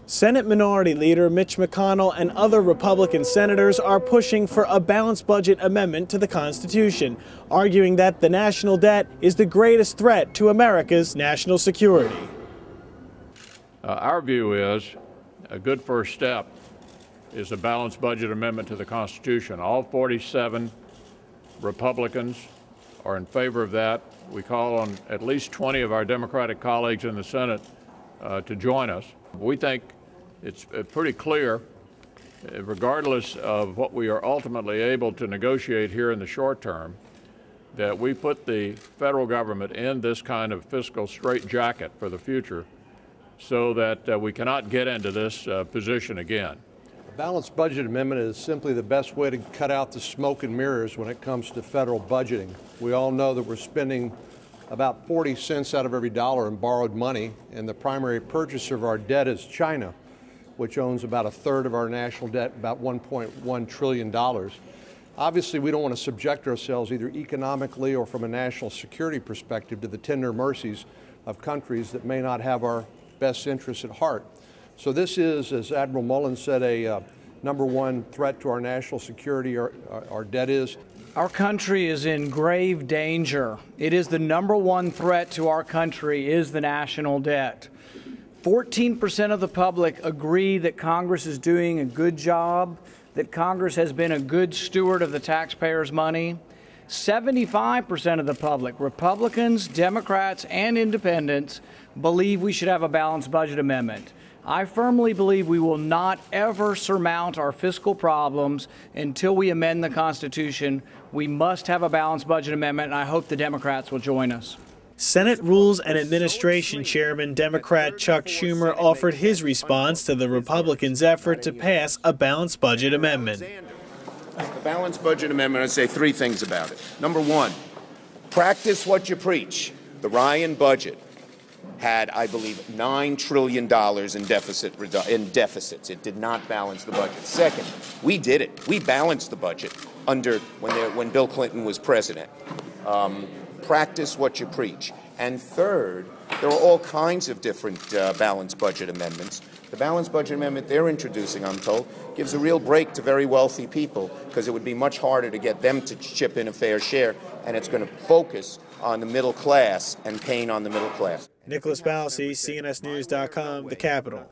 Senate Minority Leader Mitch McConnell and other Republican senators are pushing for a balanced budget amendment to the Constitution, arguing that the national debt is the greatest threat to America's national security. Our view is a good first step is a balanced budget amendment to the Constitution. All 47 Republicans are in favor of that. We call on at least 20 of our Democratic colleagues in the Senate to join us. We think it's pretty clear, regardless of what we are ultimately able to negotiate here in the short term, that we put the federal government in this kind of fiscal straitjacket for the future so that we cannot get into this position again. A balanced budget amendment is simply the best way to cut out the smoke and mirrors when it comes to federal budgeting. We all know that we're spending about 40 cents out of every dollar in borrowed money, and the primary purchaser of our debt is China, which owns about a third of our national debt, about $1.1 trillion. Obviously, we don't want to subject ourselves either economically or from a national security perspective to the tender mercies of countries that may not have our best interests at heart. So this is, as Admiral Mullen said, a #1 threat to our national security, our debt is. Our country is in grave danger. It is the #1 threat to our country is the national debt. 14% of the public agree that Congress is doing a good job, that Congress has been a good steward of the taxpayers' money. 75% of the public, Republicans, Democrats, and independents, believe we should have a balanced budget amendment. I firmly believe we will not ever surmount our fiscal problems until we amend the Constitution. We must have a balanced budget amendment, and I hope the Democrats will join us. Senate Rules and Administration Chairman Democrat Chuck Schumer offered his response to the Republicans' effort to pass a balanced budget amendment. The balanced budget amendment, I'd say three things about it. Number one, practice what you preach. The Ryan budget had, I believe, $9 trillion in deficits. It did not balance the budget. Second, we did it. We balanced the budget when Bill Clinton was president. Practice what you preach. And third, there are all kinds of different balanced budget amendments. The balanced budget amendment they're introducing, I'm told, gives a real break to very wealthy people because it would be much harder to get them to chip in a fair share, and it's going to focus on the middle class and pain on the middle class. Nicholas Balsi, CNSnews.com, The Capitol.